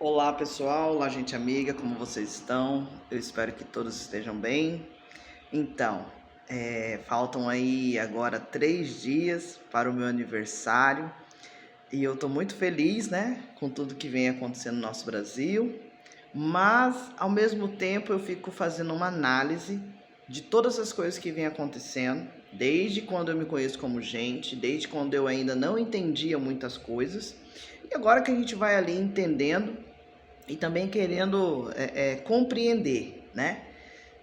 Olá pessoal, olá gente amiga, como vocês estão? Eu espero que todos estejam bem. Então, faltam aí agora 3 dias para o meu aniversário e eu tô muito feliz, né, com tudo que vem acontecendo no nosso Brasil, mas ao mesmo tempo eu fico fazendo uma análise de todas as coisas que vem acontecendo, desde quando eu me conheço como gente, desde quando eu ainda não entendia muitas coisas, e agora que a gente vai ali entendendo e também querendo compreender, né?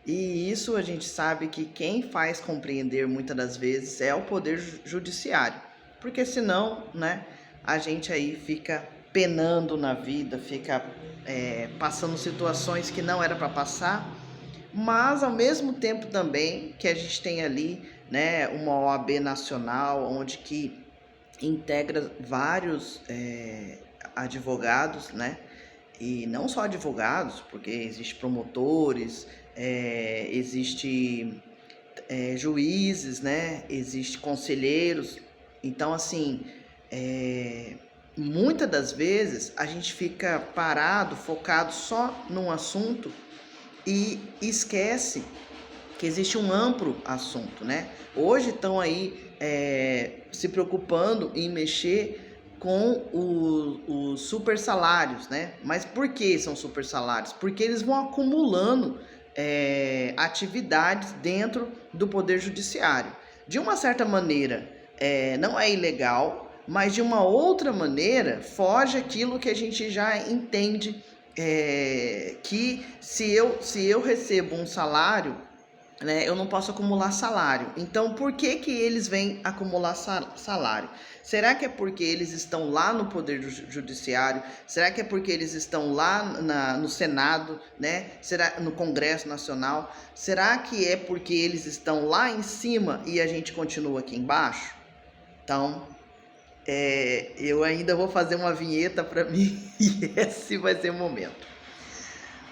E isso a gente sabe que quem faz compreender muitas das vezes é o poder judiciário, porque senão, né, a gente aí fica penando na vida, fica passando situações que não era para passar, mas ao mesmo tempo também que a gente tem ali, né, uma OAB nacional, onde que integra vários advogados, né? E não só advogados, porque existe promotores, existe juízes, né? Existe conselheiros. Então, assim, é, muitas das vezes a gente fica parado, focado só num assunto e esquece que existe um amplo assunto, né? Hoje estão aí se preocupando em mexer com os super salários, né? Mas por que são super salários? Porque eles vão acumulando atividades dentro do Poder Judiciário. De uma certa maneira, não é ilegal, mas de uma outra maneira foge aquilo que a gente já entende, que se eu recebo um salário, né, eu não posso acumular salário. Então, por que que eles vêm acumular salário? Será que é porque eles estão lá no Poder Judiciário? Será que é porque eles estão lá no Senado, né? Será no Congresso Nacional? Será que é porque eles estão lá em cima e a gente continua aqui embaixo? Então, eu ainda vou fazer uma vinheta para mim e esse vai ser o momento.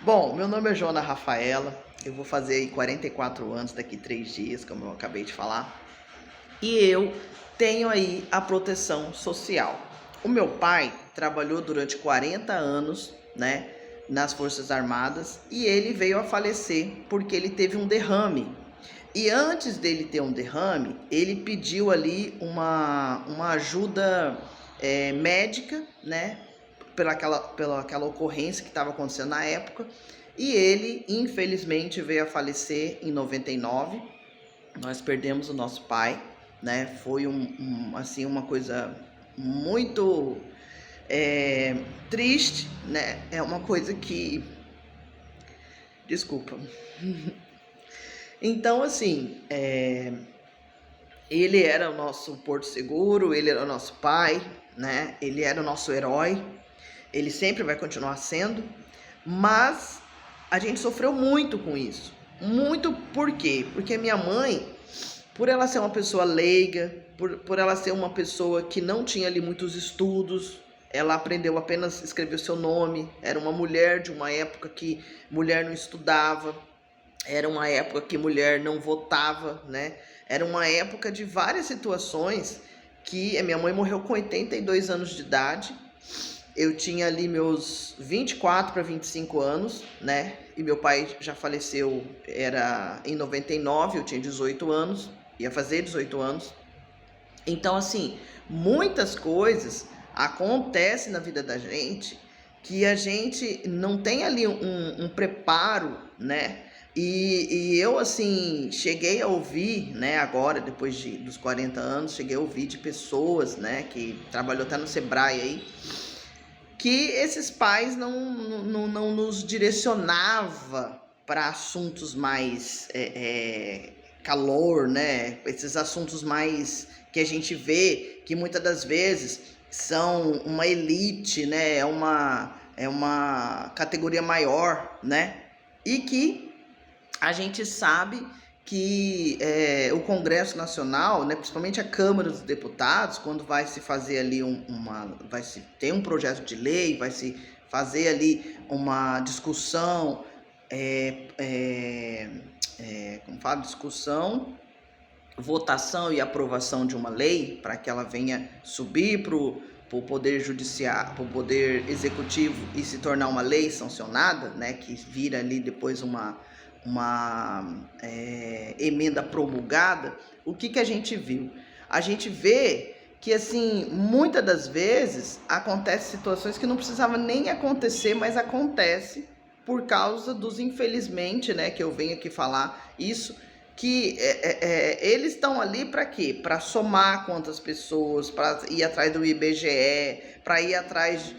Bom, meu nome é Joana Rafaela, eu vou fazer aí 44 anos daqui 3 dias, como eu acabei de falar, e eu tenho aí a proteção social. O meu pai trabalhou durante 40 anos, né, nas Forças Armadas, e ele veio a falecer porque ele teve um derrame. E antes dele ter um derrame, ele pediu ali uma ajuda médica, né, pela aquela ocorrência que estava acontecendo na época, e ele infelizmente veio a falecer em 99. Nós perdemos o nosso pai, né? Foi assim, uma coisa muito triste, né? É uma coisa que, desculpa. Então, assim, ele era o nosso porto seguro, ele era o nosso pai, né? Ele era o nosso herói, ele sempre vai continuar sendo, mas a gente sofreu muito com isso. Muito por quê? Porque minha mãe, por ela ser uma pessoa leiga, por ela ser uma pessoa que não tinha ali muitos estudos, ela aprendeu apenas a escrever o seu nome, era uma mulher de uma época que mulher não estudava, era uma época que mulher não votava, né? Era uma época de várias situações que a minha mãe morreu com 82 anos de idade. Eu tinha ali meus 24 para 25 anos, né? E meu pai já faleceu, era em 99, eu tinha 18 anos, ia fazer 18 anos. Então, assim, muitas coisas acontecem na vida da gente que a gente não tem ali um preparo, né? E eu, assim, cheguei a ouvir, né, agora, depois dos 40 anos, cheguei a ouvir de pessoas, né, que trabalhou até no Sebrae aí, que esses pais não nos direcionava para assuntos mais calor, né? Esses assuntos mais que a gente vê que muitas das vezes são uma elite, né? É uma categoria maior, né? E que a gente sabe que o Congresso Nacional, né, principalmente a Câmara dos Deputados, quando vai se fazer ali vai se ter um projeto de lei, vai se fazer ali uma discussão, como fala, discussão, votação e aprovação de uma lei para que ela venha subir o poder judiciário, para o poder executivo e se tornar uma lei sancionada, né, que vira ali depois uma emenda promulgada, o que a gente viu? A gente vê que, assim, muitas das vezes acontecem situações que não precisavam nem acontecer, mas acontece por causa dos, infelizmente, né, que eu venho aqui falar isso, que eles estão ali para quê? Para somar quantas pessoas, para ir atrás do IBGE, para ir atrás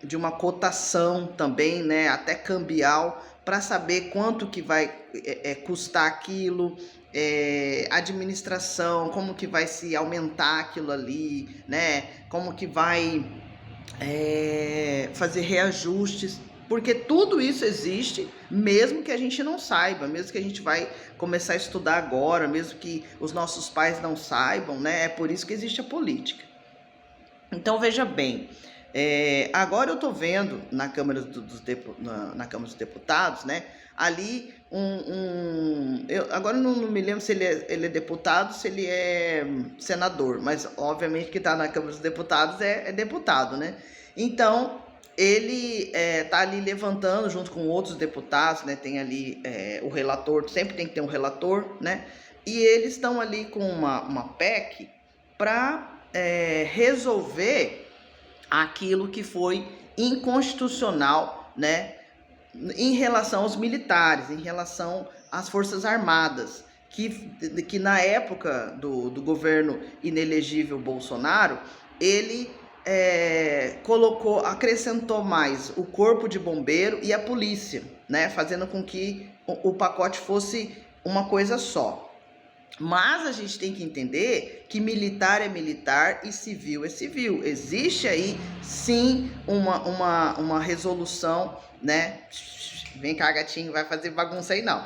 de uma cotação também, né, até cambial, para saber quanto que vai custar aquilo, administração, como que vai se aumentar aquilo ali, né, como que vai fazer reajustes, porque tudo isso existe, mesmo que a gente não saiba, mesmo que a gente vai começar a estudar agora, mesmo que os nossos pais não saibam, né? É por isso que existe a política. Então, veja bem, agora eu estou vendo na Câmara na Câmara dos Deputados, né? Ali eu agora não me lembro se ele é deputado, se ele é senador, mas obviamente que está na Câmara dos Deputados é deputado, né? Então, ele tá ali levantando junto com outros deputados, né? Tem ali o relator, sempre tem que ter um relator, né? E eles estão ali com uma PEC para resolver aquilo que foi inconstitucional, né? Em relação aos militares, em relação às Forças Armadas, que na época do governo inelegível Bolsonaro, ele acrescentou mais o corpo de bombeiro e a polícia, né, fazendo com que o pacote fosse uma coisa só. Mas a gente tem que entender que militar é militar e civil é civil. Existe aí, sim, uma resolução, né? Vem cá, gatinho, vai fazer bagunça aí, não.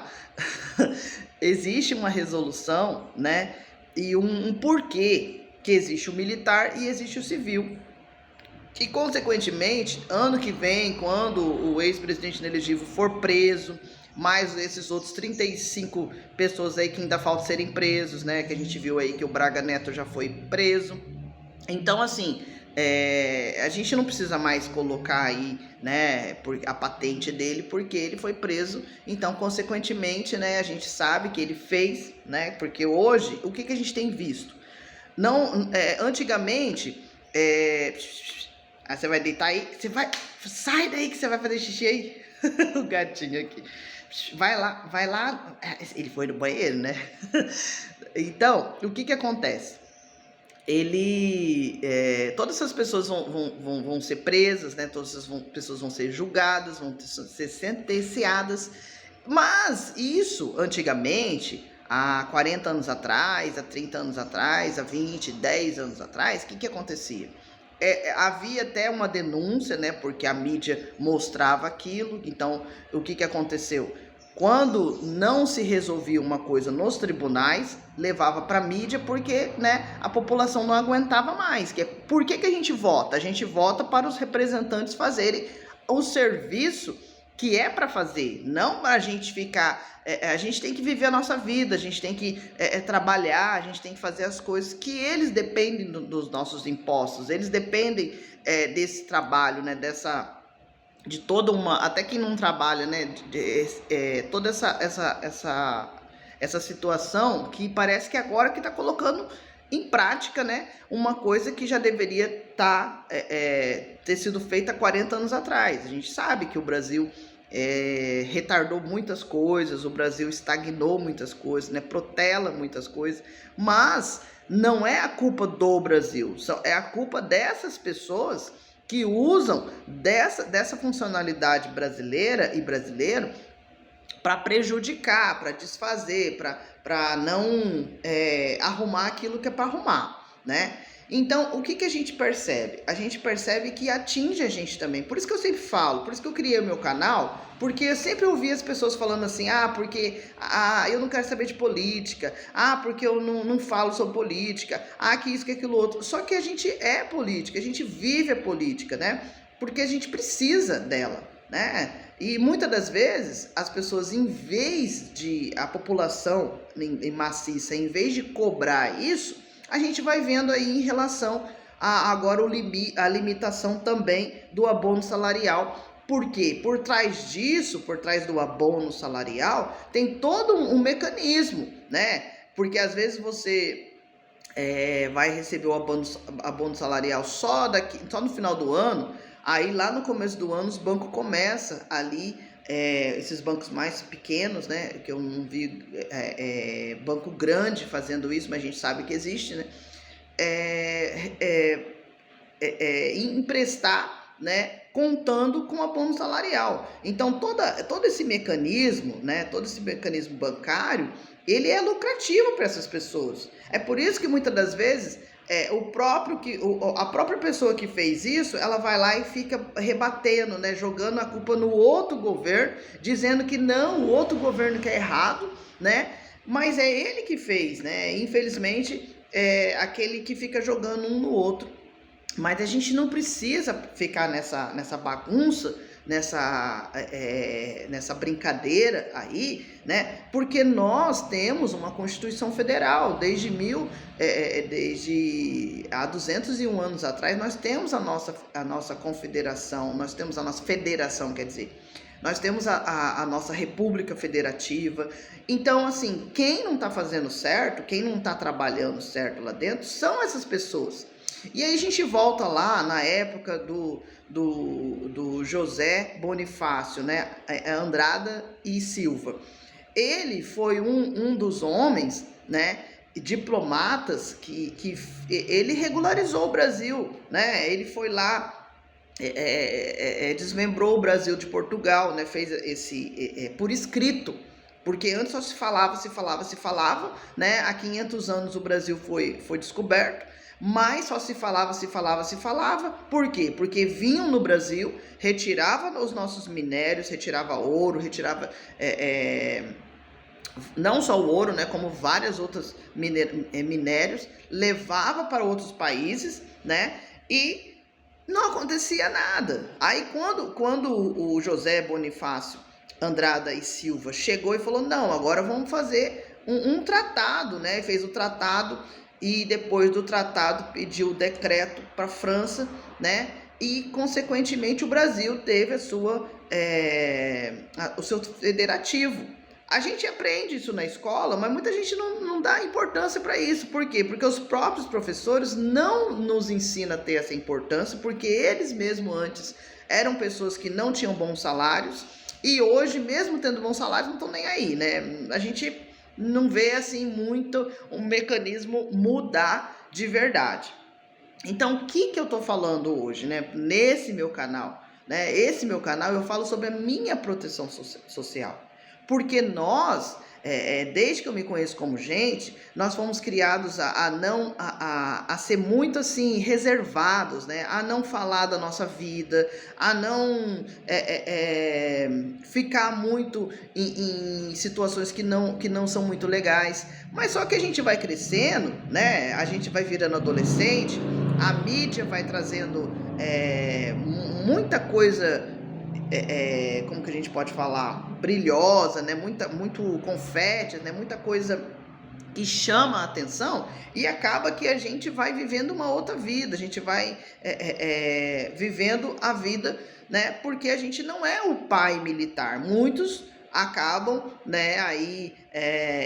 Existe uma resolução, né? E um porquê que existe o militar e existe o civil. E, consequentemente, ano que vem, quando o ex-presidente inelegível for preso, mais esses outros 35 pessoas aí que ainda faltam serem presos, né? Que a gente viu aí que o Braga Neto já foi preso. Então, assim, a gente não precisa mais colocar aí, né, a patente dele, porque ele foi preso. Então, consequentemente, né, a gente sabe que ele fez, né? Porque hoje, o que a gente tem visto? Não, antigamente, aí você vai deitar aí, sai daí que você vai fazer xixi aí. O gatinho aqui. Vai lá. Ele foi no banheiro, né? Então, o que acontece? Todas essas pessoas vão ser presas, né? Todas essas pessoas vão ser julgadas, vão ser sentenciadas. Mas isso, antigamente, há 40 anos atrás, há 30 anos atrás, há 20, 10 anos atrás, o que acontecia? Havia até uma denúncia, né, porque a mídia mostrava aquilo. Então, o que aconteceu? Quando não se resolvia uma coisa nos tribunais, levava para a mídia, porque, né, a população não aguentava mais. Por que a gente vota? A gente vota para os representantes fazerem o serviço que é para fazer, não para a gente ficar... a gente tem que viver a nossa vida, a gente tem que trabalhar, a gente tem que fazer as coisas que eles dependem dos nossos impostos, eles dependem desse trabalho, né, de toda uma... Até quem não trabalha, né, toda essa situação que parece que agora que está colocando em prática, né, uma coisa que já deveria ter sido feita 40 anos atrás. A gente sabe que o Brasil retardou muitas coisas, o Brasil estagnou muitas coisas, né, protela muitas coisas, mas não é a culpa do Brasil, é a culpa dessas pessoas que usam dessa funcionalidade brasileira e brasileiro para prejudicar, para desfazer, para não arrumar aquilo que é para arrumar, né? Então, o que a gente percebe? A gente percebe que atinge a gente também. Por isso que eu sempre falo, por isso que eu criei o meu canal, porque eu sempre ouvi as pessoas falando assim, porque eu não quero saber de política, porque eu não falo sobre política, que isso, que aquilo outro. Só que a gente é política, a gente vive a política, né? Porque a gente precisa dela, né? E muitas das vezes as pessoas, em vez de a população em maciça, em vez de cobrar isso, a gente vai vendo aí em relação agora a limitação também do abono salarial. Por quê? Por trás disso, por trás do abono salarial, tem todo um mecanismo, né? Porque às vezes você vai receber o abono salarial só no final do ano, aí lá no começo do ano os bancos começam ali, esses bancos mais pequenos, né? Que eu não vi banco grande fazendo isso, mas a gente sabe que existe, né? Emprestar, né, contando com abono salarial. Então todo esse mecanismo, né, todo esse mecanismo bancário, ele é lucrativo para essas pessoas. É por isso que muitas das vezes a própria pessoa que fez isso, ela vai lá e fica rebatendo, né, jogando a culpa no outro governo, dizendo que não, o outro governo que é errado, né? Mas é ele que fez, né? Infelizmente, é aquele que fica jogando um no outro. Mas a gente não precisa ficar nessa bagunça, nessa brincadeira aí, né? Porque nós temos uma Constituição Federal desde há 201 anos atrás. Nós temos a nossa confederação, nós temos a nossa federação, quer dizer. Nós temos a nossa República Federativa. Então, assim, quem não está fazendo certo, quem não está trabalhando certo lá dentro, são essas pessoas. E aí a gente volta lá na época do José Bonifácio, né? Andrada e Silva. Ele foi um dos homens, né, diplomatas que ele regularizou o Brasil, né? Ele foi lá, desmembrou o Brasil de Portugal, né? Fez por escrito. Porque antes só se falava, né? Há 500 anos o Brasil foi descoberto, mas só se falava. Por quê? Porque vinham no Brasil, retiravam os nossos minérios, retirava ouro, retirava não só o ouro, né? Como vários outros minérios, levava para outros países, né? E não acontecia nada. Aí quando o José Bonifácio Andrada e Silva chegou e falou, não, agora vamos fazer um tratado, né? Fez o tratado e depois do tratado pediu o decreto para a França, né? E consequentemente o Brasil teve o seu federativo. A gente aprende isso na escola, mas muita gente não dá importância para isso. Por quê? Porque os próprios professores não nos ensinam a ter essa importância, porque eles mesmo antes eram pessoas que não tinham bons salários, e hoje, mesmo tendo bons salários, não estão nem aí, né? A gente não vê assim muito um mecanismo mudar de verdade. Então, o que eu tô falando hoje, né? Nesse meu canal, né? Esse meu canal eu falo sobre a minha proteção social. Porque nós, desde que eu me conheço como gente, nós fomos criados a ser muito assim reservados, né? A não falar da nossa vida, a não ficar muito em situações que não são muito legais. Mas só que a gente vai crescendo, né? A gente vai virando adolescente, a mídia vai trazendo muita coisa, como que a gente pode falar, brilhosa, né? Muito confete, né? Muita coisa que chama a atenção, e acaba que a gente vai vivendo uma outra vida, a gente vai vivendo a vida, né? Porque a gente não é o pai militar. Muitos acabam, né, aí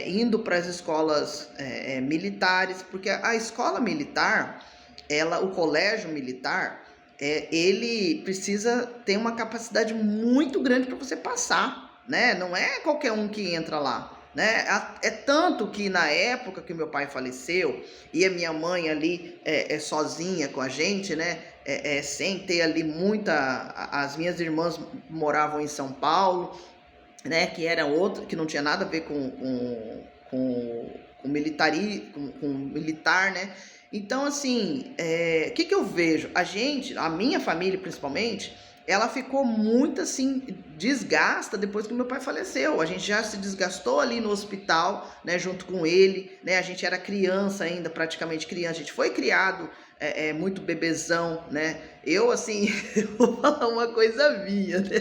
indo para as escolas militares, porque a escola militar, o colégio militar, ele precisa ter uma capacidade muito grande para você passar, né? Não é qualquer um que entra lá, né? É tanto que na época que meu pai faleceu e a minha mãe ali sozinha com a gente, né? Sem ter ali as minhas irmãs moravam em São Paulo, né? Que era outra, que não tinha nada a ver com militar, né? Então, assim, o que eu vejo? A minha família principalmente, ela ficou muito assim, desgasta depois que meu pai faleceu. A gente já se desgastou ali no hospital, né, junto com ele, né? A gente era criança ainda, praticamente criança. A gente foi criado muito bebezão, né? Eu, assim, vou falar uma coisa minha, né?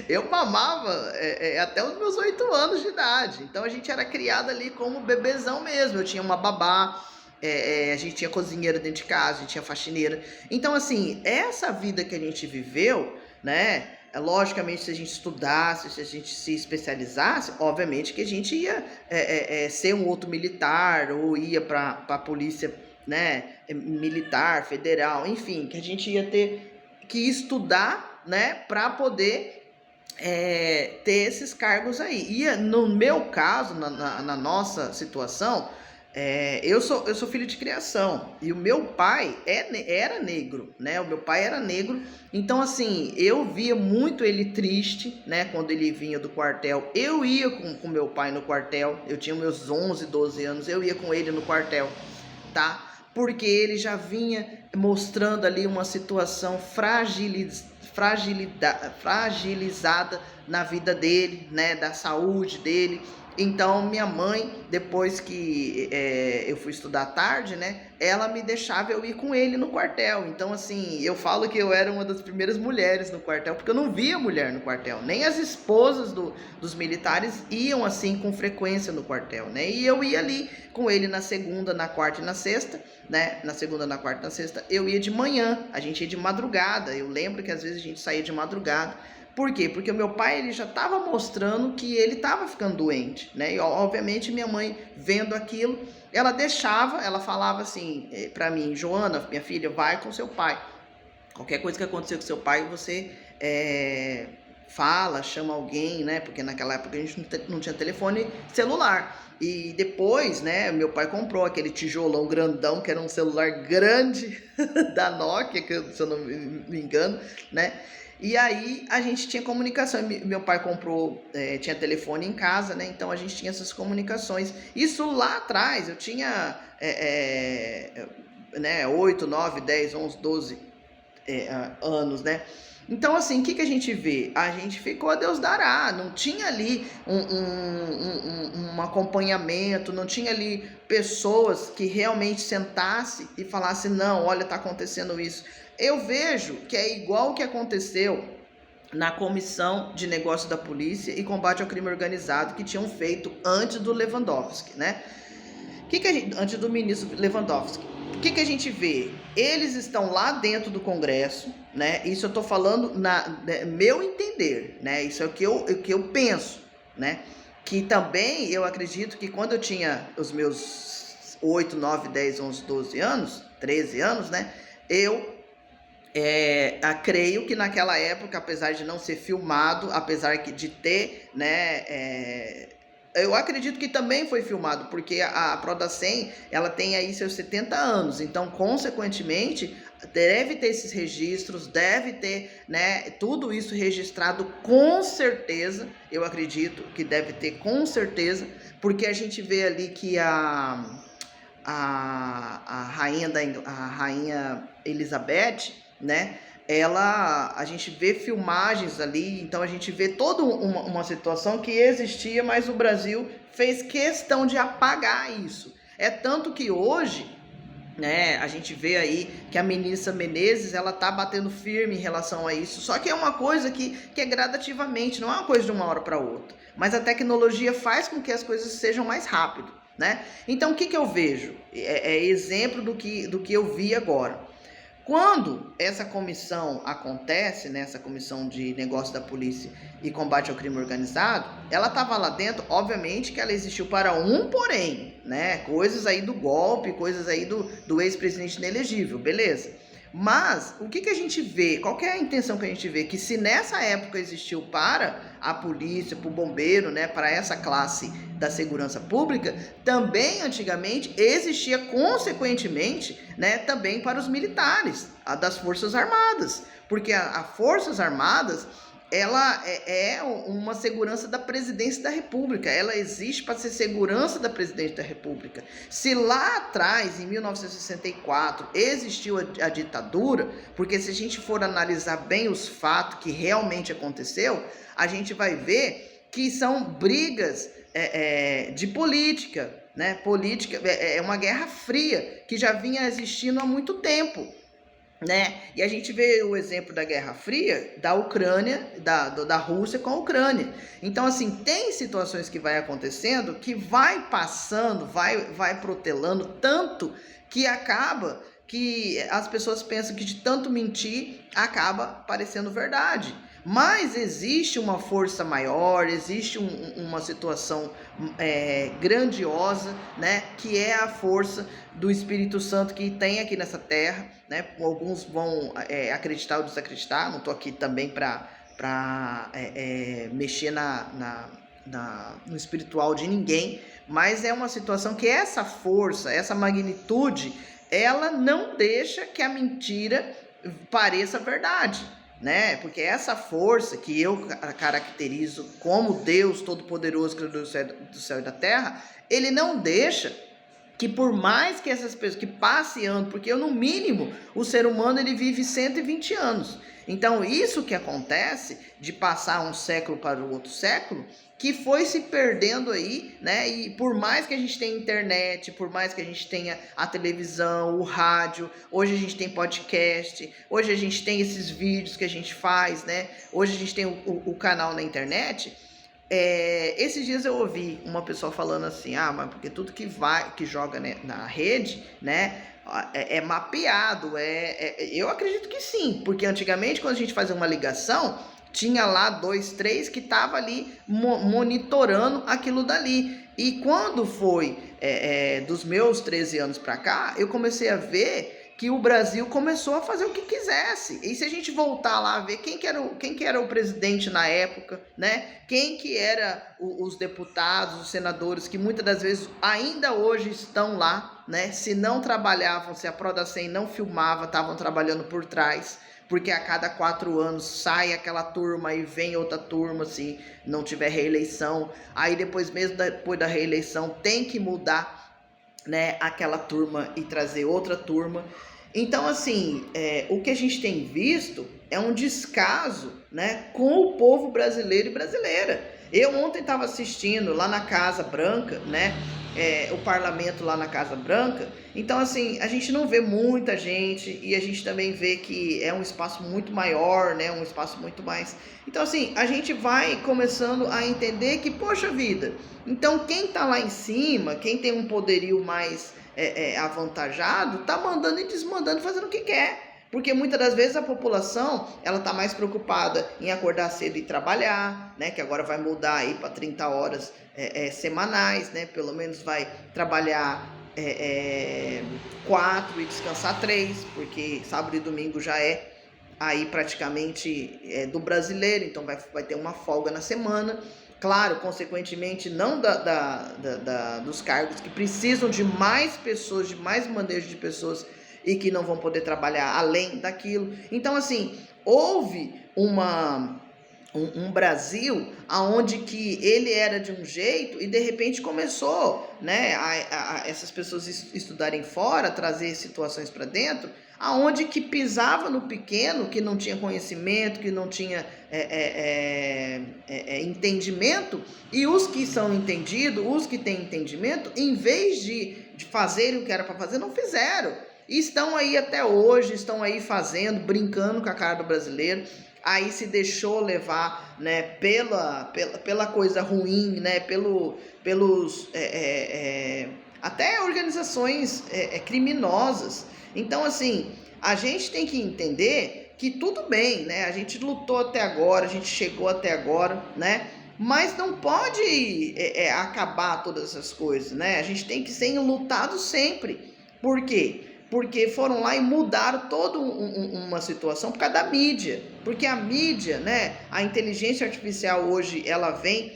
Eu mamava até os meus 8 anos de idade. Então a gente era criado ali como bebezão mesmo. Eu tinha uma babá, A gente tinha cozinheira dentro de casa, a gente tinha faxineira. Então, assim, essa vida que a gente viveu, né? Logicamente, se a gente estudasse, se a gente se especializasse, obviamente que a gente ia ser um outro militar, ou ia para a polícia, né, militar, federal, enfim, que a gente ia ter que estudar, né, para poder ter esses cargos aí. E no meu caso, na nossa situação, eu sou filho de criação e o meu pai era negro, né? O meu pai era negro, então assim, eu via muito ele triste, né? Quando ele vinha do quartel, eu ia com meu pai no quartel, eu tinha meus 11, 12 anos, eu ia com ele no quartel, tá? Porque ele já vinha mostrando ali uma situação fragilizada na vida dele, né, da saúde dele. Então minha mãe, depois que eu fui estudar à tarde, né, ela me deixava eu ir com ele no quartel. Então assim, eu falo que eu era uma das primeiras mulheres no quartel, porque eu não via mulher no quartel, nem as esposas dos militares iam assim com frequência no quartel, né, e eu ia ali com ele na segunda, na quarta e na sexta, né, na segunda, na quarta e na sexta, eu ia de manhã, a gente ia de madrugada. Eu lembro que às vezes a gente saía de madrugada. Por quê? Porque o meu pai, ele já estava mostrando que ele estava ficando doente, né? E obviamente minha mãe, vendo aquilo, ela deixava, ela falava assim para mim: Joana, minha filha, vai com seu pai. Qualquer coisa que acontecer com seu pai, você fala, chama alguém, né? Porque naquela época a gente não tinha telefone celular. E depois, né, meu pai comprou aquele tijolão grandão, que era um celular grande da Nokia, se eu não me engano, né? E aí a gente tinha comunicação. Meu pai comprou, tinha telefone em casa, né? Então a gente tinha essas comunicações. Isso lá atrás, eu tinha né, 8, 9, 10, 11, 12 anos, né? Então, assim, o que a gente vê? A gente ficou a Deus dará, não tinha ali um acompanhamento, não tinha ali pessoas que realmente sentassem e falassem: não, olha, tá acontecendo isso. Eu vejo que é igual o que aconteceu na Comissão de Negócios da Polícia e Combate ao Crime Organizado, que tinham feito antes do Lewandowski, né? Antes do ministro Lewandowski. O que a gente vê? Eles estão lá dentro do Congresso, né? Isso eu tô falando meu entender, né? Isso é o que eu penso, né? Que também eu acredito que quando eu tinha os meus 8, 9, 10, 11, 12 anos, 13 anos, né? Eu creio que naquela época, apesar de não ser filmado, apesar de ter, né, eu acredito que também foi filmado, porque a Prodacem, ela tem aí seus 70 anos, então, consequentemente, deve ter esses registros, deve ter, né, tudo isso registrado com certeza, eu acredito que deve ter com certeza, porque a gente vê ali que a rainha Elizabeth, né, a gente vê filmagens ali, então a gente vê toda uma situação que existia, mas o Brasil fez questão de apagar isso. É tanto que hoje, né, a gente vê aí que a ministra Menezes, ela tá batendo firme em relação a isso, só que é uma coisa que é gradativamente, não é uma coisa de uma hora para outra, mas a tecnologia faz com que as coisas sejam mais rápido, né? Então o que eu vejo? Exemplo do que eu vi agora. Quando essa comissão acontece, né, essa comissão de negócios da polícia e combate ao crime organizado, ela estava lá dentro, obviamente que ela existiu para um porém, né, coisas aí do golpe, coisas aí do ex-presidente inelegível, beleza. Mas o que a gente vê, qual que é a intenção que a gente vê? Que se nessa época existiu para a polícia, para o bombeiro, né, para essa classe da segurança pública, também antigamente existia consequentemente, né, também para os militares, a das Forças Armadas, porque a Forças Armadas, ela é uma segurança da presidência da República, ela existe para ser segurança da presidente da República. Se lá atrás, em 1964, existiu a ditadura, porque se a gente for analisar bem os fatos que realmente aconteceu, a gente vai ver que são brigas de política, né? Política é uma guerra fria que já vinha existindo há muito tempo, né? E a gente vê o exemplo da Guerra Fria da Ucrânia, da Rússia com a Ucrânia. Então, assim, tem situações que vai acontecendo que vai passando, vai protelando tanto que acaba que as pessoas pensam que de tanto mentir acaba parecendo verdade. Mas existe uma força maior, existe uma situação grandiosa, né, que é a força do Espírito Santo que tem aqui nessa terra, né? Alguns vão acreditar ou desacreditar, não estou aqui também para mexer no espiritual de ninguém, mas é uma situação que essa força, essa magnitude, ela não deixa que a mentira pareça verdade, né? Porque essa força que eu caracterizo como Deus Todo-Poderoso, Criador do céu e da terra, ele não deixa que por mais que essas pessoas que passem anos, porque no mínimo o ser humano ele vive 120 anos. Então isso que acontece de passar um século para o outro século, que foi se perdendo aí, né? E por mais que a gente tenha internet, por mais que a gente tenha a televisão, o rádio, hoje a gente tem podcast, hoje a gente tem esses vídeos que a gente faz, né? Hoje a gente tem o canal na internet. Esses dias eu ouvi uma pessoa falando assim, mas porque tudo que joga, né, na rede, né, é mapeado, eu acredito que sim, porque antigamente quando a gente fazia uma ligação, tinha lá 2, 3 que tava ali monitorando aquilo dali, e quando foi dos meus 13 anos para cá, eu comecei a ver que o Brasil começou a fazer o que quisesse. E se a gente voltar lá a ver quem que era o presidente na época, né? Quem que era os deputados, os senadores, que muitas das vezes ainda hoje estão lá, né? Se não trabalhavam, se a Prodacem não filmava, estavam trabalhando por trás, porque a cada 4 anos sai aquela turma e vem outra turma, se não tiver reeleição. Aí depois, mesmo depois da reeleição, tem que mudar, né, aquela turma e trazer outra turma. Então, assim, o que a gente tem visto é um descaso, né, com o povo brasileiro e brasileira. Eu ontem estava assistindo lá na Casa Branca, né, o parlamento lá na Casa Branca. Então, assim, a gente não vê muita gente e a gente também vê que é um espaço muito maior, né, um espaço muito mais... Então, assim, a gente vai começando a entender que, poxa vida, então quem tá lá em cima, quem tem um poderio mais avantajado, tá mandando e desmandando, fazendo o que quer. Porque muitas das vezes a população, ela tá mais preocupada em acordar cedo e trabalhar, né? Que agora vai mudar aí para 30 horas semanais, né? Pelo menos vai trabalhar 4 e descansar 3, porque sábado e domingo já é aí praticamente do brasileiro, então vai ter uma folga na semana. Claro, consequentemente, não dos cargos que precisam de mais pessoas, de mais manejo de pessoas e que não vão poder trabalhar além daquilo. Então, assim, houve um Brasil aonde que ele era de um jeito e de repente começou, né, essas pessoas estudarem fora, trazer situações para dentro, aonde que pisava no pequeno, que não tinha conhecimento, que não tinha entendimento, e os que são entendidos, os que têm entendimento, em vez de fazerem o que era para fazer, não fizeram. E estão aí até hoje, estão aí fazendo, brincando com a cara do brasileiro. Aí se levar, né, pela coisa ruim, né, pelos até organizações criminosas. Então, assim, a gente tem que entender que tudo bem, né? A gente lutou até agora, a gente chegou até agora, né? Mas não pode acabar todas essas coisas, né? A gente tem que ser lutado sempre. Por quê? Porque foram lá e mudaram toda uma situação por causa da mídia. Porque a mídia, né? A inteligência artificial hoje, ela vem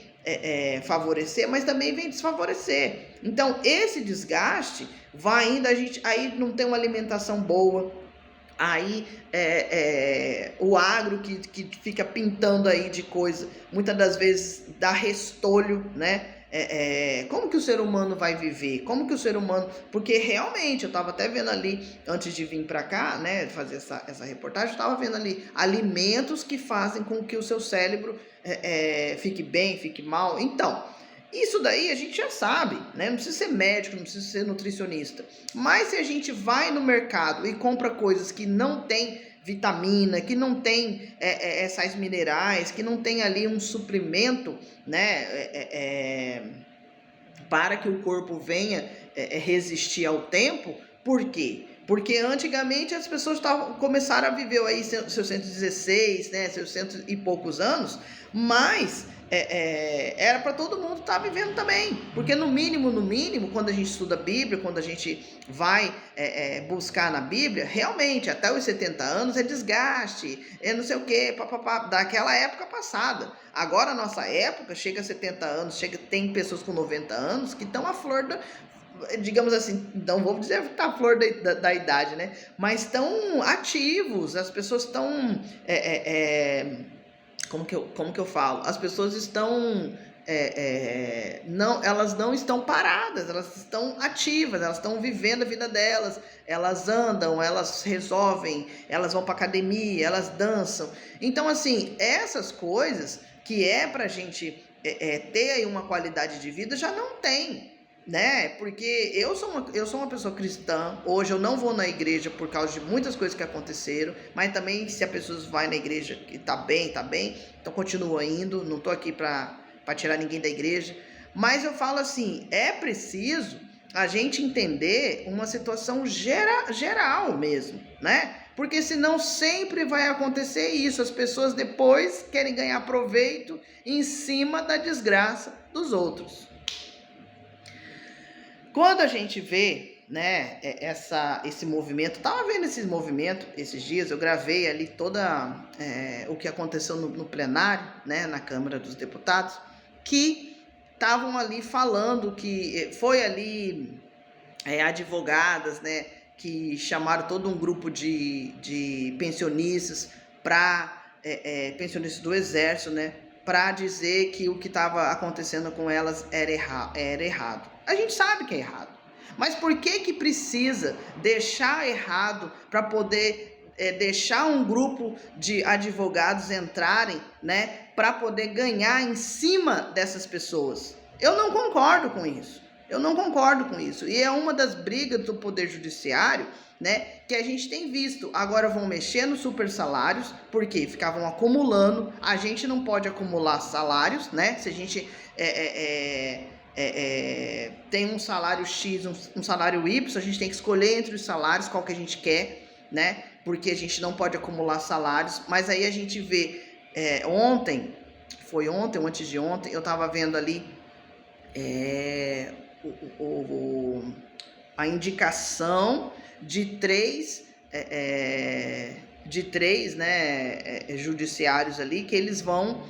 favorecer, mas também vem desfavorecer. Então, esse desgaste vai ainda, a gente aí não tem uma alimentação boa, aí o agro que fica pintando aí de coisa, muitas das vezes dá restolho, né? Como que o ser humano vai viver? Como que o ser humano... Porque realmente, eu estava até vendo ali, antes de vir para cá, né, fazer essa reportagem, eu estava vendo ali alimentos que fazem com que o seu cérebro fique bem, fique mal. Então, isso daí a gente já sabe, né? Não precisa ser médico, não precisa ser nutricionista. Mas se a gente vai no mercado e compra coisas que não tem vitamina, que não tem sais minerais, que não tem ali um suprimento, né, para que o corpo venha resistir ao tempo, Por quê? Porque antigamente as pessoas começaram a viver aí seus 116, né, seus cento e poucos anos, mas era para todo mundo estar vivendo também. Porque no mínimo, quando a gente estuda a Bíblia, quando a gente vai buscar na Bíblia, realmente, até os 70 anos é desgaste, é não sei o quê, daquela época passada. Agora, a nossa época, chega a 70 anos, tem pessoas com 90 anos que estão à flor da, digamos assim, não vou dizer que tá a flor da idade, né? Mas estão ativos, as pessoas estão. Como que eu falo? As pessoas estão. Não, elas não estão paradas, elas estão ativas, elas estão vivendo a vida delas, elas andam, elas resolvem, elas vão para academia, elas dançam. Então, assim, essas coisas que é pra gente ter aí uma qualidade de vida já não tem, né? Porque eu sou uma pessoa cristã. Hoje eu não vou na igreja por causa de muitas coisas que aconteceram, mas também se a pessoa vai na igreja e tá bem, então continua indo, não tô aqui para tirar ninguém da igreja, mas eu falo assim, é preciso a gente entender uma situação geral mesmo, né? Porque senão sempre vai acontecer isso, as pessoas depois querem ganhar proveito em cima da desgraça dos outros. Quando a gente vê, né, esse movimento, tava vendo esse movimento esses dias, eu gravei ali toda o que aconteceu no plenário, né, na Câmara dos Deputados, que estavam ali falando que foi ali advogadas, né, que chamaram todo um grupo de pensionistas pensionistas do Exército, né, para dizer que o que estava acontecendo com elas era errado. A gente sabe que é errado, mas por que precisa deixar errado para poder deixar um grupo de advogados entrarem, né, para poder ganhar em cima dessas pessoas? Eu não concordo com isso. E é uma das brigas do Poder Judiciário, né, que a gente tem visto. Agora vão mexer nos super salários, porque ficavam acumulando. A gente não pode acumular salários, né? Se a gente tem um salário X, um salário Y, a gente tem que escolher entre os salários qual que a gente quer, né? Porque a gente não pode acumular salários. Mas aí a gente vê, ontem ou antes de ontem, eu estava vendo ali a indicação de três, né, judiciários ali, que eles vão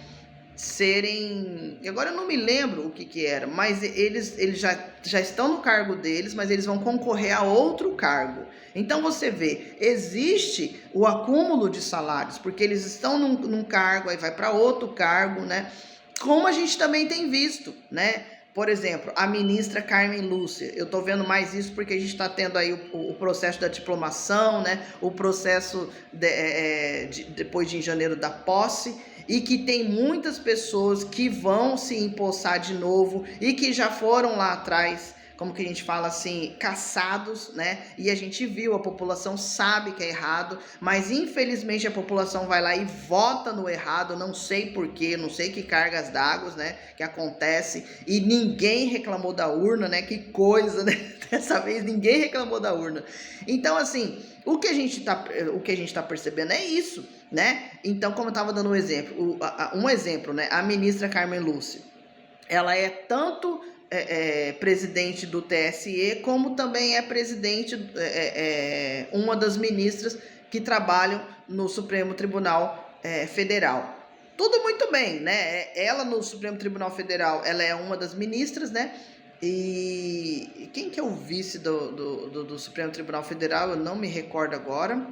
serem, agora eu não me lembro o que era, mas eles já estão no cargo deles, mas eles vão concorrer a outro cargo. Então você vê, existe o acúmulo de salários, porque eles estão num cargo, aí vai para outro cargo, né? Como a gente também tem visto, né? Por exemplo, a ministra Carmen Lúcia, eu estou vendo mais isso porque a gente está tendo aí o processo da diplomação, né? O processo depois de janeiro da posse, e que tem muitas pessoas que vão se empossar de novo e que já foram lá atrás, como que a gente fala assim, caçados, né? E a gente viu, a população sabe que é errado, mas infelizmente a população vai lá e vota no errado, não sei porquê, não sei que cargas d'água, né, que acontece, e ninguém reclamou da urna, né? Que coisa, né? Dessa vez ninguém reclamou da urna. Então, assim, o que a gente tá percebendo é isso, né? Então, como eu estava dando um exemplo, né? A ministra Carmen Lúcia, ela é tanto presidente do TSE, como também é presidente, uma das ministras que trabalham no Supremo Tribunal Federal. Tudo muito bem, né? Ela no Supremo Tribunal Federal, ela é uma das ministras, né? E quem que é o vice do Supremo Tribunal Federal? Eu não me recordo agora,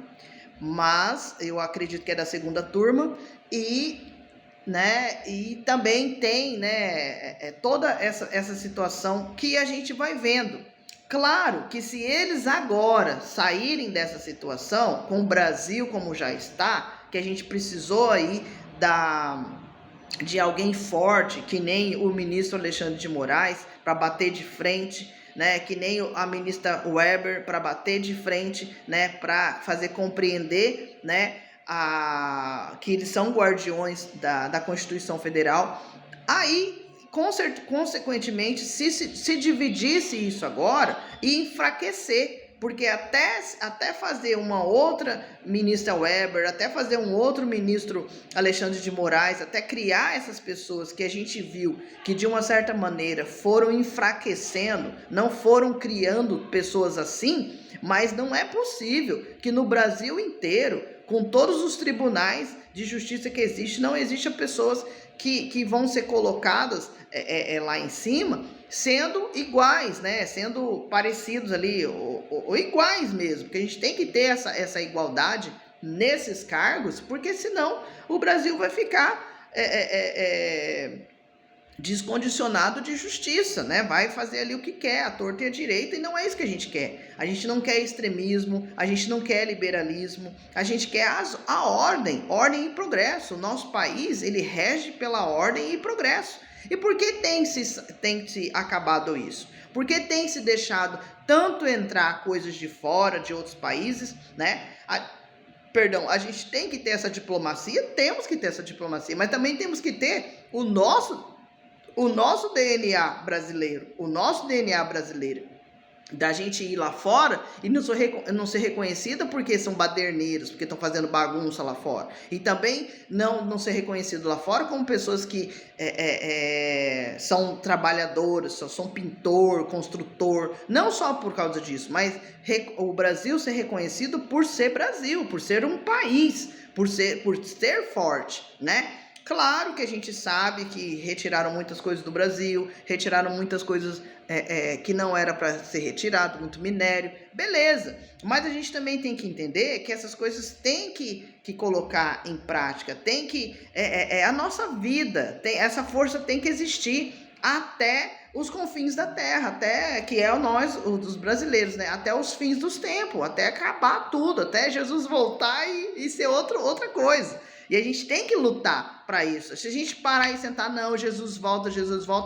mas eu acredito que é da segunda turma, né, e também tem, né, toda essa situação que a gente vai vendo. Claro que se eles agora saírem dessa situação, com o Brasil como já está, que a gente precisou aí de alguém forte, que nem o ministro Alexandre de Moraes, para bater de frente, né, que nem a ministra Weber, para bater de frente, né, para fazer compreender, né, que eles são guardiões da Constituição Federal. Aí, consequentemente, se dividisse isso agora, ia enfraquecer, porque até fazer uma outra ministra Weber, até fazer um outro ministro Alexandre de Moraes, até criar essas pessoas que a gente viu que de uma certa maneira foram enfraquecendo, não foram criando pessoas assim, mas não é possível que no Brasil inteiro, com todos os tribunais de justiça que existem, não existam pessoas que vão ser colocadas lá em cima, sendo iguais, né? Sendo parecidos ali, ou iguais mesmo, porque a gente tem que ter essa igualdade nesses cargos, porque senão o Brasil vai ficar descondicionado de justiça, né? Vai fazer ali o que quer, a torta e a direita, e não é isso que a gente quer. A gente não quer extremismo, a gente não quer liberalismo, a gente quer a ordem e progresso. O nosso país, ele rege pela ordem e progresso. E por que tem se acabado isso? Por que tem se deixado tanto entrar coisas de fora, de outros países, né? A gente tem que ter essa diplomacia, temos que ter essa diplomacia, mas também temos que ter o nosso DNA brasileiro, da gente ir lá fora e não ser reconhecida porque são baderneiros, porque estão fazendo bagunça lá fora. E também não ser reconhecido lá fora como pessoas que são trabalhadoras, são pintor, construtor, não só por causa disso, mas o Brasil ser reconhecido por ser Brasil, por ser um país, por ser forte, né? Claro que a gente sabe que retiraram muitas coisas do Brasil, retiraram muitas coisas que não era para ser retirado, muito minério, beleza. Mas a gente também tem que entender que essas coisas tem que colocar em prática, tem que... a nossa vida, essa força tem que existir até os confins da terra, até que nós, os brasileiros, né? Até os fins dos tempos, até acabar tudo, até Jesus voltar e ser outra coisa. E a gente tem que lutar para isso. Se a gente parar e sentar, não, Jesus volta,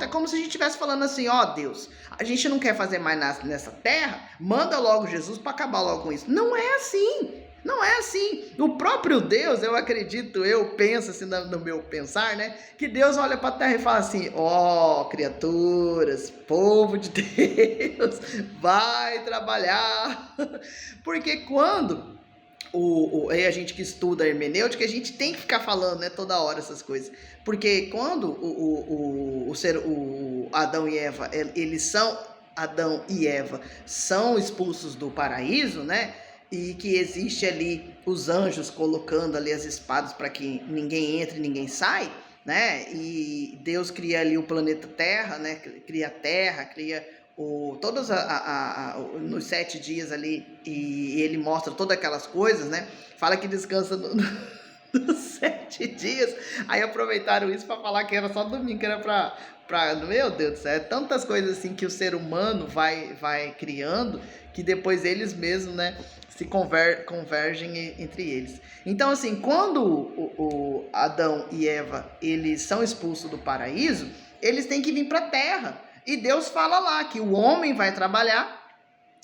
é como se a gente estivesse falando assim, ó Deus, a gente não quer fazer mais nada nessa terra, manda logo Jesus para acabar logo com isso. Não é assim. Não é assim. O próprio Deus, eu penso assim no meu pensar, né? Que Deus olha para a terra e fala assim, ó, criaturas, povo de Deus, vai trabalhar. Porque quando... a gente que estuda hermenêutica, a gente tem que ficar falando, né, toda hora essas coisas. Porque quando Adão e Eva são expulsos do paraíso, né? E que existe ali os anjos colocando ali as espadas para que ninguém entre, ninguém sai, né? E Deus cria ali o planeta Terra, né? Cria a Terra, cria todos nos 7 dias ali, e ele mostra todas aquelas coisas, né? Fala que descansa nos 7 dias. Aí aproveitaram isso para falar que era só domingo, que era para meu Deus do céu, tantas coisas assim que o ser humano vai criando, que depois eles mesmos, né, se convergem entre eles. Então, assim, quando o Adão e Eva, eles são expulsos do paraíso, eles têm que vir para a terra. E Deus fala lá que o homem vai trabalhar,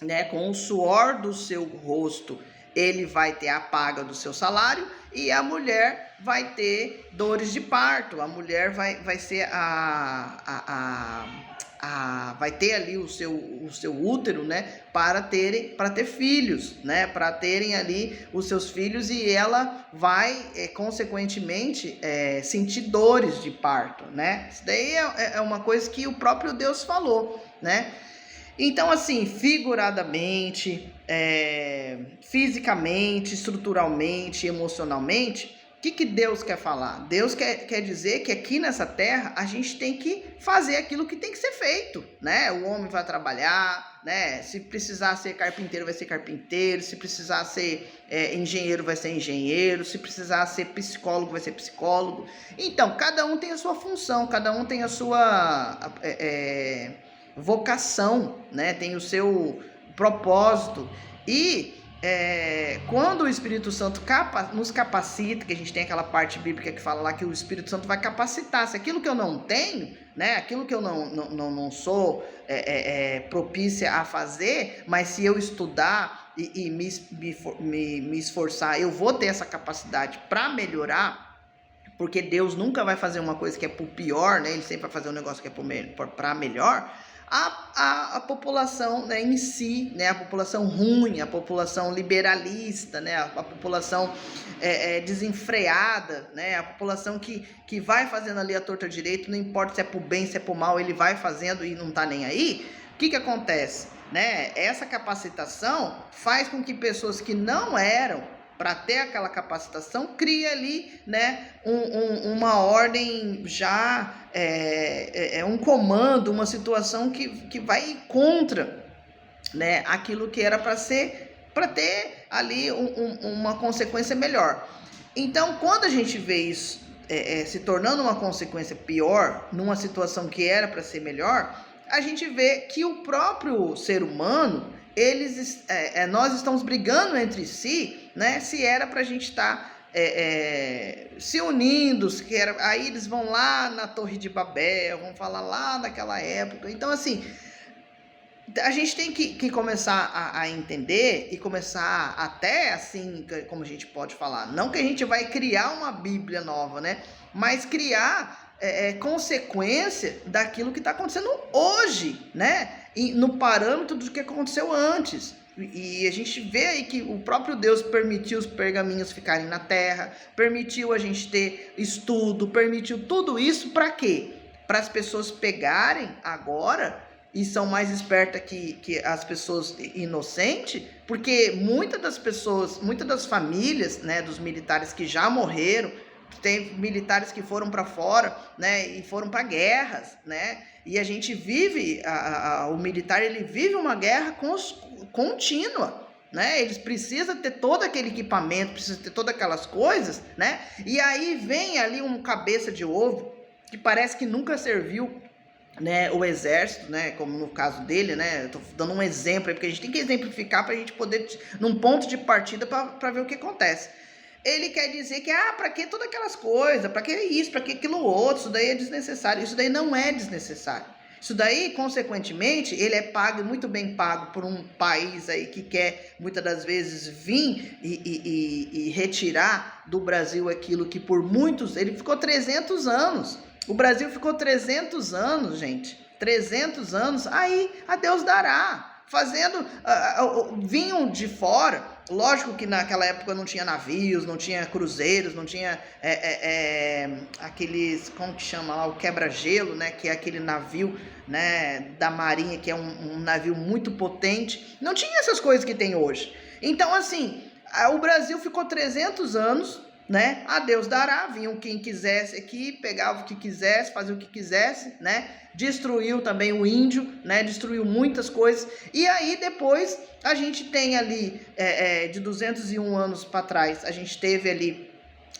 né, com o suor do seu rosto, ele vai ter a paga do seu salário, e a mulher vai ter dores de parto. A mulher vai ser vai ter ali o seu útero, né, para ter filhos, né, para terem ali os seus filhos, e ela vai consequentemente sentir dores de parto, né? Isso daí é uma coisa que o próprio Deus falou, né? Então, assim, figuradamente, fisicamente, estruturalmente, emocionalmente, o que Deus quer falar? Deus quer dizer que aqui nessa terra a gente tem que fazer aquilo que tem que ser feito, né? O homem vai trabalhar, né? Se precisar ser carpinteiro, vai ser carpinteiro. Se precisar ser engenheiro, vai ser engenheiro. Se precisar ser psicólogo, vai ser psicólogo. Então, cada um tem a sua função, cada um tem a sua vocação, né? Tem o seu propósito. E quando o Espírito Santo nos capacita, que a gente tem aquela parte bíblica que fala lá que o Espírito Santo vai capacitar, se aquilo que eu não tenho, né, aquilo que eu não sou propícia a fazer, mas se eu estudar e me esforçar, eu vou ter essa capacidade para melhorar, porque Deus nunca vai fazer uma coisa que é pro pior, né? Ele sempre vai fazer um negócio que é para melhor. a população, né, em si, né, a população ruim, a população liberalista, né, a população desenfreada, né, a população que vai fazendo ali a torta direito, não importa se é pro bem, se é pro mal, ele vai fazendo e não tá nem aí. O que acontece? Né? Essa capacitação faz com que pessoas que não eram para ter aquela capacitação crie ali, né, uma ordem já, um comando, uma situação que vai contra, né, aquilo que era para ter ali uma consequência melhor. Então, quando a gente vê isso se tornando uma consequência pior, numa situação que era para ser melhor, a gente vê que o próprio ser humano, nós estamos brigando entre si, né? Se era para a gente estar se unindo, aí eles vão lá na Torre de Babel, vão falar lá naquela época. Então, assim, a gente tem que começar a entender e começar até assim, como a gente pode falar, não que a gente vai criar uma Bíblia nova, né? Mas criar consequência daquilo que está acontecendo hoje, né? E no parâmetro do que aconteceu antes. E a gente vê aí que o próprio Deus permitiu os pergaminhos ficarem na terra, permitiu a gente ter estudo, permitiu tudo isso para quê? Para as pessoas pegarem agora, e são mais espertas que as pessoas inocentes, porque muitas das pessoas, muitas das famílias, né, dos militares que já morreram, tem militares que foram para fora, né, e foram para guerras, né, e a gente vive, o militar, ele vive uma guerra contínua, né, eles precisam ter todo aquele equipamento, precisam ter todas aquelas coisas, né, e aí vem ali um cabeça de ovo, que parece que nunca serviu, né, o exército, né, como no caso dele, né, eu tô dando um exemplo aí, porque a gente tem que exemplificar para a gente poder, num ponto de partida, para ver o que acontece. Ele quer dizer que, para que todas aquelas coisas, para que isso, para que aquilo outro, isso daí é desnecessário. Isso daí não é desnecessário. Isso daí, consequentemente, ele é pago, muito bem pago por um país aí que quer, muitas das vezes, vir e retirar do Brasil aquilo que por muitos, ele ficou 300 anos. O Brasil ficou 300 anos, gente. 300 anos, aí a Deus dará. Vinham de fora, lógico que naquela época não tinha navios, não tinha cruzeiros, não tinha aqueles, como que chama lá, o quebra-gelo, né, que é aquele navio, né, da marinha, que é um navio muito potente, não tinha essas coisas que tem hoje. Então, assim, o Brasil ficou 300 anos, né, a Deus dará, vinham quem quisesse aqui, pegava o que quisesse, fazia o que quisesse, né, destruiu também o índio, né, destruiu muitas coisas, e aí depois a gente tem ali, de 201 anos para trás, a gente teve ali,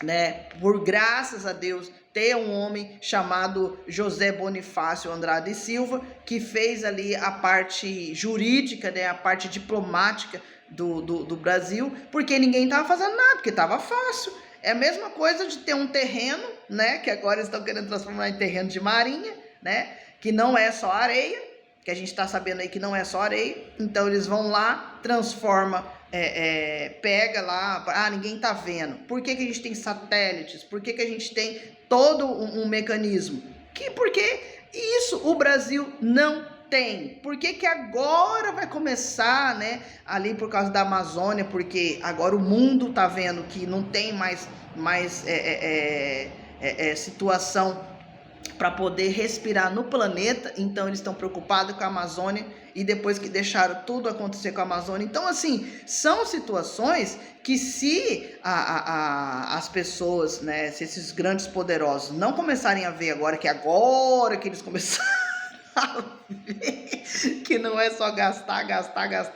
né, por graças a Deus, ter um homem chamado José Bonifácio Andrade e Silva, que fez ali a parte jurídica, né, a parte diplomática do Brasil, porque ninguém estava fazendo nada, porque estava fácil. É a mesma coisa de ter um terreno, né, que agora estão querendo transformar em terreno de marinha, né, que não é só areia, que a gente está sabendo aí que não é só areia. Então eles vão lá, transforma, pega lá, ninguém está vendo. Por que a gente tem satélites? Por que a gente tem todo um mecanismo? Porque isso o Brasil não tem. Por que agora vai começar, né, ali por causa da Amazônia? Porque agora o mundo tá vendo que não tem mais situação para poder respirar no planeta, então eles estão preocupados com a Amazônia, e depois que deixaram tudo acontecer com a Amazônia. Então, assim, são situações que se as pessoas, né, se esses grandes poderosos não começarem a ver agora que eles começaram a ver que não é só gastar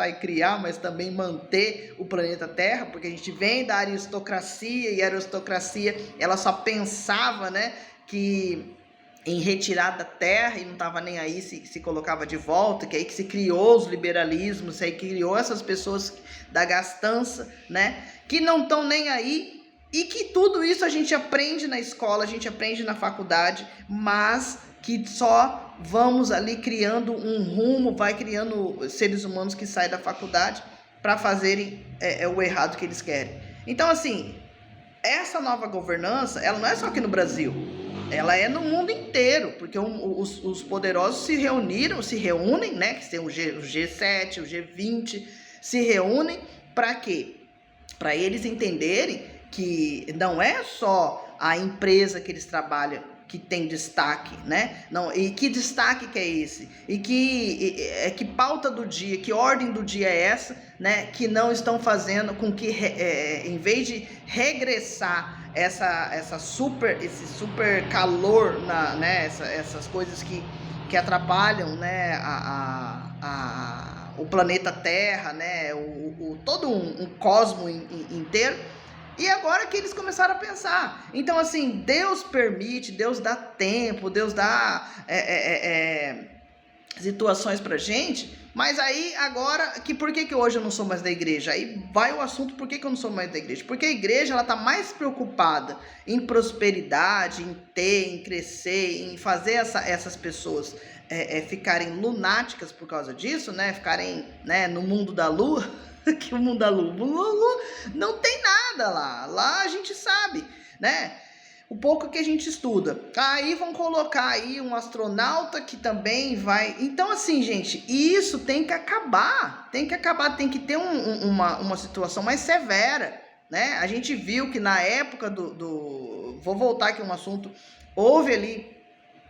e criar, mas também manter o planeta Terra, porque a gente vem da aristocracia, e a aristocracia, ela só pensava, né, que em retirar da terra, e não estava nem aí se colocava de volta, que aí que se criou os liberalismos, aí que criou essas pessoas da gastança, né, que não estão nem aí, e que tudo isso a gente aprende na escola, a gente aprende na faculdade, mas que só vamos ali criando um rumo, vai criando seres humanos que saem da faculdade para fazerem o errado que eles querem. Então, assim, essa nova governança, ela não é só aqui no Brasil, ela é no mundo inteiro, porque os poderosos se reúnem, né, que tem o G7, o G20, se reúnem para quê? Para eles entenderem que não é só a empresa que eles trabalham que tem destaque, né? Não, e que destaque que é esse? E que pauta do dia, que ordem do dia é essa, né? Que não estão fazendo com que, em vez de regressar esse super calor, né? Essas coisas que atrapalham, né? O planeta Terra, né? Todo um cosmo inteiro. E agora que eles começaram a pensar. Então, assim, Deus permite, Deus dá tempo, Deus dá situações pra gente, mas aí agora, por que hoje eu não sou mais da igreja? Aí vai o assunto, por que eu não sou mais da igreja? Porque a igreja, ela tá mais preocupada em prosperidade, em ter, em crescer, em fazer essas pessoas ficarem lunáticas por causa disso, né? Ficarem, né, no mundo da lua, que o mundo da lua não tem nada lá a gente sabe, né? O pouco que a gente estuda. Aí vão colocar aí um astronauta que também vai... Então, assim, gente, isso tem que acabar. Tem que ter uma situação mais severa, né? A gente viu que na época Vou voltar aqui um assunto. Houve ali,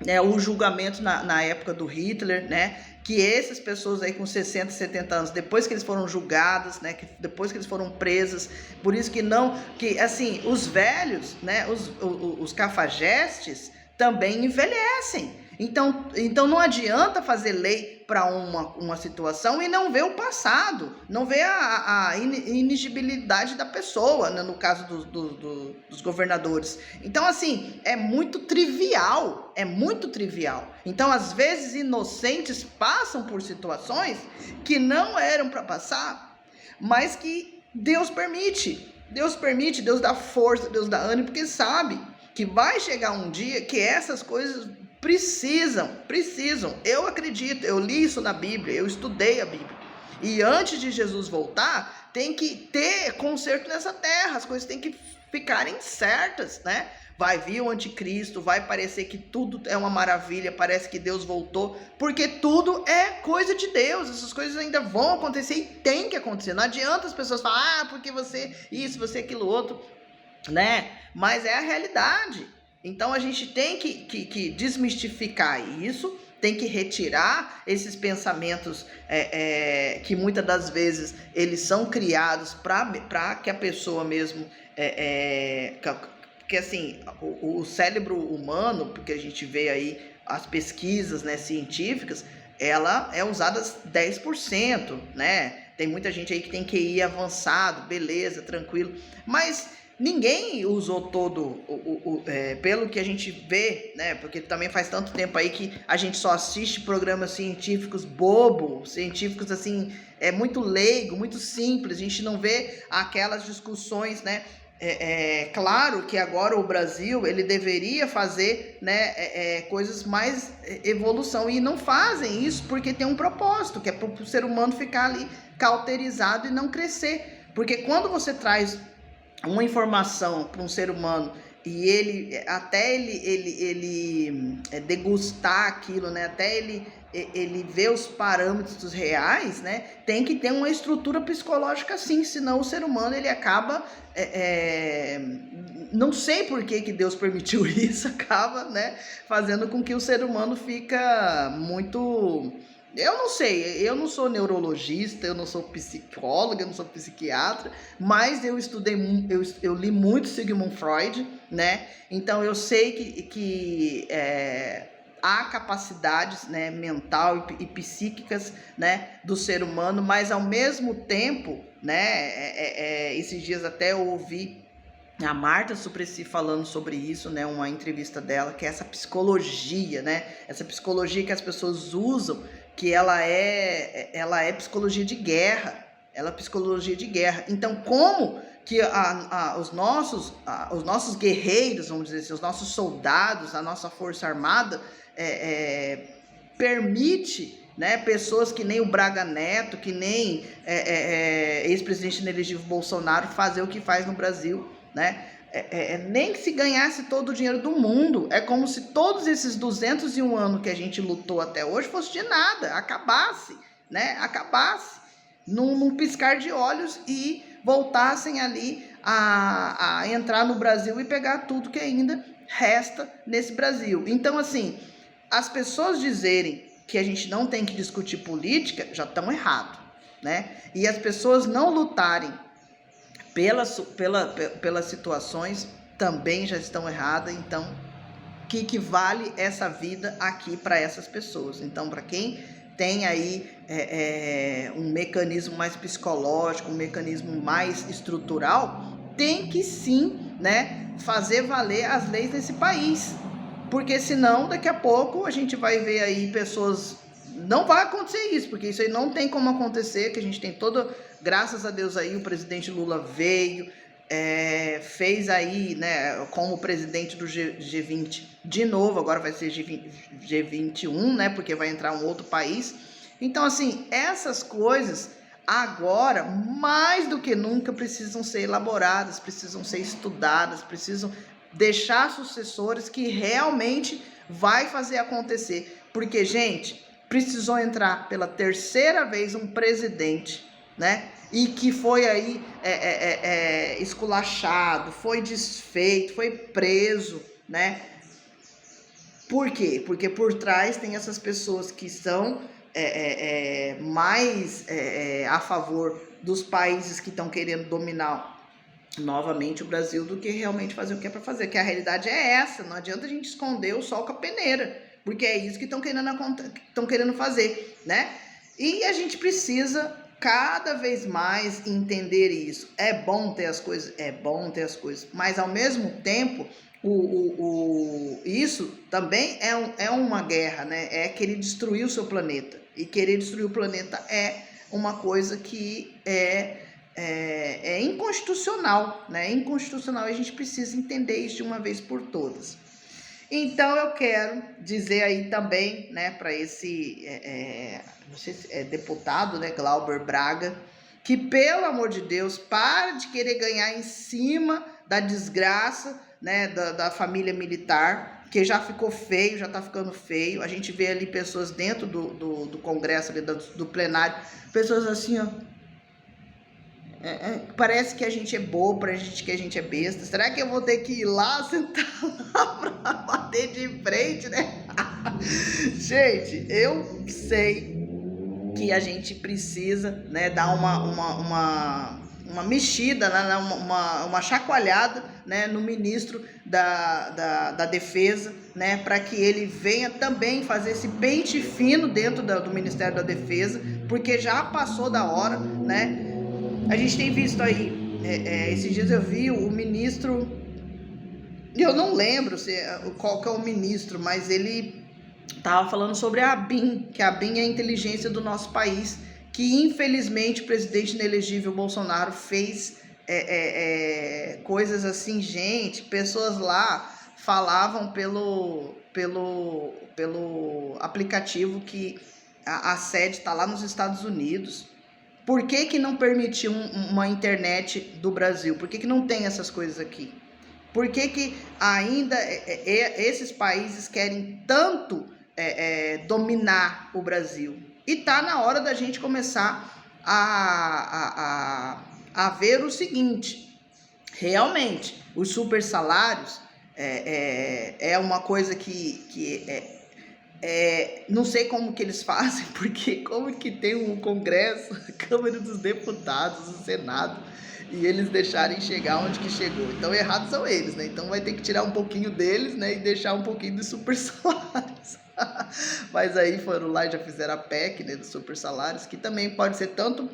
né, o julgamento na época do Hitler, né? Que essas pessoas aí com 60, 70 anos, depois que eles foram julgadas, né, depois que eles foram presas, por isso que assim, os velhos, né, os cafajestes também envelhecem. Então não adianta fazer lei para uma situação e não ver o passado, não ver a inigibilidade da pessoa, né, no caso dos governadores. Então, assim, é muito trivial. Então, às vezes, inocentes passam por situações que não eram para passar, mas que Deus permite. Deus dá força, Deus dá ânimo, porque sabe que vai chegar um dia que essas coisas precisam. Eu acredito, eu li isso na Bíblia, eu estudei a Bíblia. E antes de Jesus voltar, tem que ter conserto nessa terra, as coisas têm que ficarem certas, né? Vai vir o anticristo, vai parecer que tudo é uma maravilha, parece que Deus voltou, porque tudo é coisa de Deus, essas coisas ainda vão acontecer e tem que acontecer. Não adianta as pessoas falarem, porque você isso, você aquilo outro, né? Mas é a realidade. Então a gente tem que desmistificar isso, tem que retirar esses pensamentos que muitas das vezes eles são criados para que a pessoa mesmo... Porque assim, o cérebro humano, porque a gente vê aí as pesquisas, né, científicas, ela é usada 10%, né? Tem muita gente aí que tem QI avançado, beleza, tranquilo, mas ninguém usou todo pelo que a gente vê, né? Porque também faz tanto tempo aí que a gente só assiste programas científicos científicos assim, muito leigo, muito simples, a gente não vê aquelas discussões, né? Claro que agora o Brasil, ele deveria fazer, né, coisas mais evolução, e não fazem isso porque tem um propósito, que é para o ser humano ficar ali cauterizado e não crescer. Porque quando você traz uma informação para um ser humano e ele degustar aquilo, né, até ele ver os parâmetros reais, né, tem que ter uma estrutura psicológica sim, senão o ser humano ele acaba, não sei por que Deus permitiu isso, acaba, né, fazendo com que o ser humano fica muito... Eu não sei, eu não sou neurologista, eu não sou psicóloga, eu não sou psiquiatra, mas eu estudei, eu li muito Sigmund Freud, né? Então eu sei que há capacidades, né, mental e psíquicas, né, do ser humano, mas ao mesmo tempo, né, esses dias até eu ouvi a Marta Suplicy falando sobre isso, né, uma entrevista dela, que é essa psicologia, né, essa psicologia que as pessoas usam, que ela é psicologia de guerra, ela é psicologia de guerra. Então, como que os nossos guerreiros, vamos dizer assim, os nossos soldados, a nossa força armada, permite, né, pessoas que nem o Braga Neto, que nem ex-presidente inelegível Bolsonaro fazer o que faz no Brasil, né? Nem que se ganhasse todo o dinheiro do mundo, é como se todos esses 201 anos que a gente lutou até hoje fosse de nada, acabasse, né? Acabasse num piscar de olhos e voltassem ali a entrar no Brasil e pegar tudo que ainda resta nesse Brasil. Então, assim, as pessoas dizerem que a gente não tem que discutir política já estão errado, né? E as pessoas não lutarem pelas situações também já estão erradas. Então, o que vale essa vida aqui para essas pessoas? Então, para quem tem aí um mecanismo mais psicológico, um mecanismo mais estrutural, tem que sim, né, fazer valer as leis desse país, porque senão daqui a pouco a gente vai ver aí pessoas... Não vai acontecer isso, porque isso aí não tem como acontecer, que a gente tem todo... Graças a Deus aí o presidente Lula veio, fez aí, né, como presidente do G20 de novo, agora vai ser G21, né, porque vai entrar um outro país. Então, assim, essas coisas agora, mais do que nunca, precisam ser elaboradas, precisam ser estudadas, precisam deixar sucessores que realmente vai fazer acontecer. Porque, gente, precisou entrar pela terceira vez um presidente, né? E que foi aí esculachado, foi desfeito, foi preso, né? Por quê? Porque por trás tem essas pessoas que são mais a favor dos países que estão querendo dominar novamente o Brasil do que realmente fazer o que é para fazer, que a realidade é essa. Não adianta a gente esconder o sol com a peneira, porque é isso que estão querendo fazer, né? E a gente precisa cada vez mais entender isso. É bom ter as coisas, mas ao mesmo tempo isso também é uma guerra, né? É querer destruir o seu planeta, e querer destruir o planeta é uma coisa que é inconstitucional, né? É inconstitucional, e a gente precisa entender isso de uma vez por todas. Então eu quero dizer aí também, né, para esse não sei se é deputado, né, Glauber Braga, que pelo amor de Deus, pare de querer ganhar em cima da desgraça, né, da família militar, que já ficou feio, já tá ficando feio. A gente vê ali pessoas dentro do Congresso, ali do plenário, pessoas assim, ó, parece que a gente é bobo, parece que a gente é besta. Será que eu vou ter que ir lá, sentar lá pra bater de frente, né? Gente, eu sei que a gente precisa, né, dar uma mexida, né, uma chacoalhada, né, no ministro da Defesa, né, para que ele venha também fazer esse pente fino dentro do Ministério da Defesa, porque já passou da hora, né? A gente tem visto aí, esses dias eu vi o ministro, eu não lembro qual que é o ministro, mas ele estava falando sobre a ABIN, que a ABIN é a inteligência do nosso país, que infelizmente o presidente inelegível Bolsonaro fez coisas assim, gente, pessoas lá falavam pelo aplicativo que a sede está lá nos Estados Unidos. Por que não permitiu uma internet do Brasil? Por que não tem essas coisas aqui? Por que ainda esses países querem tanto dominar o Brasil? E tá na hora da gente começar a ver o seguinte: realmente, os super salários é uma coisa que não sei como que eles fazem, porque como que tem um Congresso, a Câmara dos Deputados, o Senado, e eles deixarem chegar onde que chegou. Então errados são eles, né? Então vai ter que tirar um pouquinho deles, né, e deixar um pouquinho dos super salários. Mas aí foram lá e já fizeram a PEC, né, dos super salários, que também pode ser tanto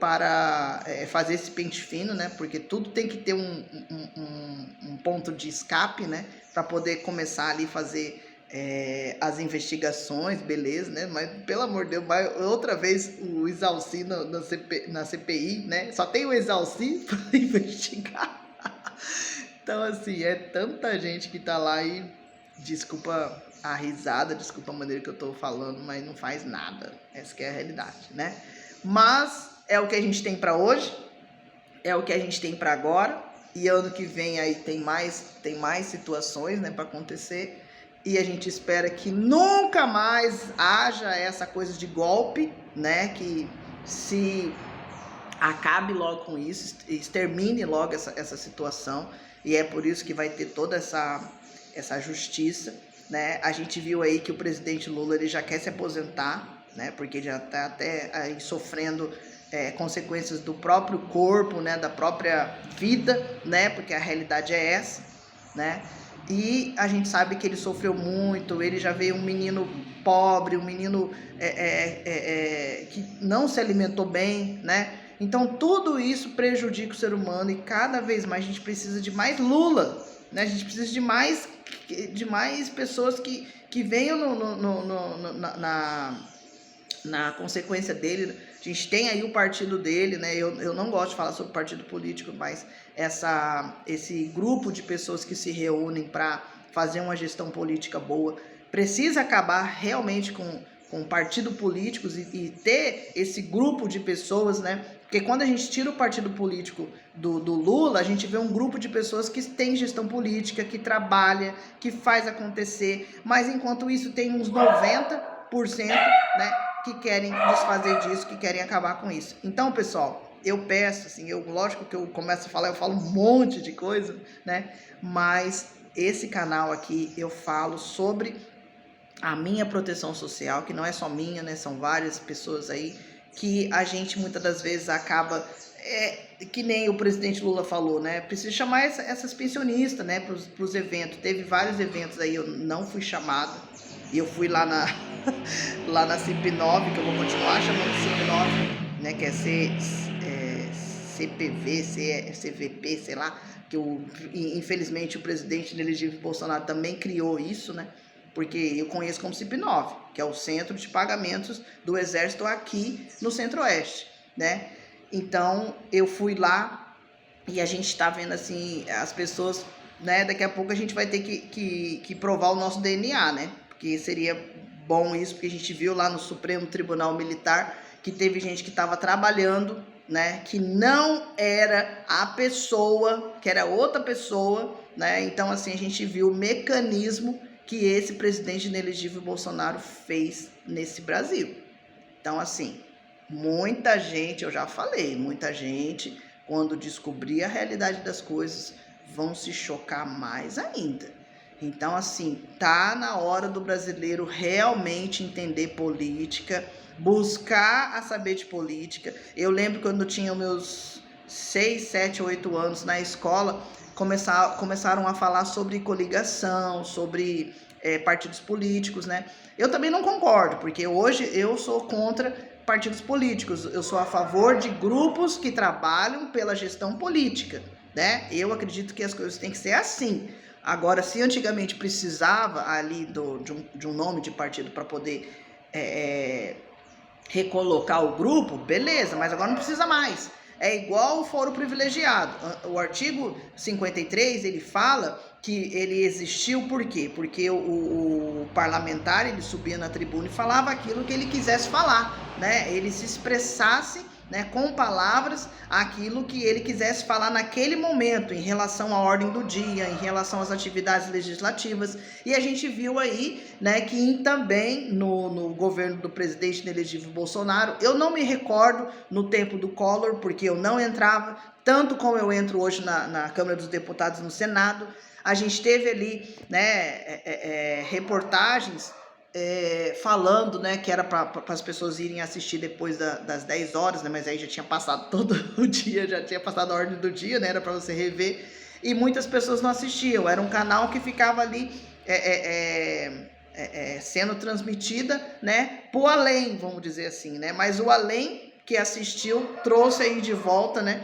para fazer esse pente fino, né? Porque tudo tem que ter um ponto de escape, né? Para poder começar ali fazer as investigações, beleza, né? Mas pelo amor de Deus, outra vez o Exalci na CPI, né? Só tem o Exalci para investigar. Então, assim, é tanta gente que tá lá e desculpa a risada, desculpa a maneira que eu tô falando, mas não faz nada. Essa que é a realidade, né? Mas é o que a gente tem para hoje, é o que a gente tem para agora, e ano que vem aí tem mais situações, né, para acontecer, e a gente espera que nunca mais haja essa coisa de golpe, né, que se acabe logo com isso, extermine logo essa situação, e é por isso que vai ter toda essa justiça, né? A gente viu aí que o presidente Lula ele já quer se aposentar, né? Porque já está até aí sofrendo consequências do próprio corpo, né? Da própria vida, né? Porque a realidade é essa, né? E a gente sabe que ele sofreu muito, ele já veio um menino pobre, um menino que não se alimentou bem, né? Então tudo isso prejudica o ser humano e cada vez mais a gente precisa de mais Lula, né? A gente precisa de mais pessoas que venham na consequência dele. A gente tem aí o partido dele, né? Eu não gosto de falar sobre partido político, mas esse grupo de pessoas que se reúnem para fazer uma gestão política boa precisa acabar realmente com partido políticos e ter esse grupo de pessoas, né? Porque quando a gente tira o partido político do Lula, a gente vê um grupo de pessoas que tem gestão política, que trabalha, que faz acontecer, mas enquanto isso tem uns 90%, né, que querem desfazer disso, que querem acabar com isso. Então, pessoal, eu peço, assim, lógico que eu começo a falar, eu falo um monte de coisa, né, mas esse canal aqui eu falo sobre a minha proteção social, que não é só minha, né, são várias pessoas aí, que a gente muitas das vezes acaba, que nem o presidente Lula falou, né? Precisa chamar essas pensionistas, né, para os eventos. Teve vários eventos aí, eu não fui chamada. E eu fui lá na CIP9, que eu vou continuar chamando CIP9, né? Que é CPV, CVP, sei lá. Que infelizmente o presidente inelegível Bolsonaro também criou isso, né? Porque eu conheço como CIP9, que é o Centro de Pagamentos do Exército aqui no Centro-Oeste, né? Então, eu fui lá e a gente está vendo, assim, as pessoas, né? Daqui a pouco a gente vai ter que provar o nosso DNA, né? Porque seria bom isso, porque a gente viu lá no Supremo Tribunal Militar que teve gente que estava trabalhando, né? Que não era a pessoa, que era outra pessoa, né? Então, assim, a gente viu o mecanismo que esse presidente inelegível Bolsonaro fez nesse Brasil. Então, assim, muita gente, eu já falei, muita gente, quando descobrir a realidade das coisas, vão se chocar mais ainda. Então, assim, tá na hora do brasileiro realmente entender política, buscar a saber de política. Eu lembro quando eu tinha meus 6, 7, 8 anos na escola, começaram a falar sobre coligação, sobre partidos políticos, né? Eu também não concordo, porque hoje eu sou contra partidos políticos, eu sou a favor de grupos que trabalham pela gestão política, né? Eu acredito que as coisas têm que ser assim. Agora, se antigamente precisava ali de um nome de partido para poder recolocar o grupo, beleza, mas agora não precisa mais. É igual o foro privilegiado. O artigo 53, ele fala que ele existiu por quê? Porque o parlamentar, ele subia na tribuna e falava aquilo que ele quisesse falar, né? Ele se expressasse, né, com palavras aquilo que ele quisesse falar naquele momento em relação à ordem do dia, em relação às atividades legislativas. E a gente viu aí, né, que também no governo do presidente inelegível Bolsonaro, eu não me recordo no tempo do Collor, porque eu não entrava, tanto como eu entro hoje na Câmara dos Deputados, no Senado. A gente teve ali, né, reportagens falando, né, que era para as pessoas irem assistir depois das 10 horas, né, mas aí já tinha passado todo o dia, já tinha passado a ordem do dia, né, era para você rever, e muitas pessoas não assistiam. Era um canal que ficava ali sendo transmitida, né, pro além, vamos dizer assim, né, mas o além que assistiu trouxe aí de volta, né,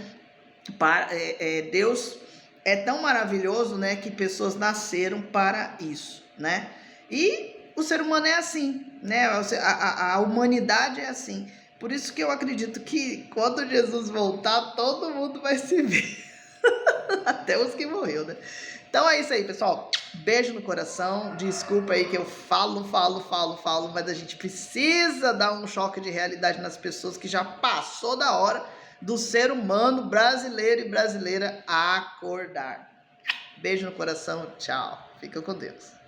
Deus é tão maravilhoso, né, que pessoas nasceram para isso, né, e o ser humano é assim, né? A humanidade é assim. Por isso que eu acredito que quando Jesus voltar, todo mundo vai se ver. Até os que morreu, né? Então é isso aí, pessoal. Beijo no coração. Desculpa aí que eu falo, mas a gente precisa dar um choque de realidade nas pessoas que já passou da hora, do ser humano brasileiro e brasileira acordar. Beijo no coração, tchau. Fica com Deus.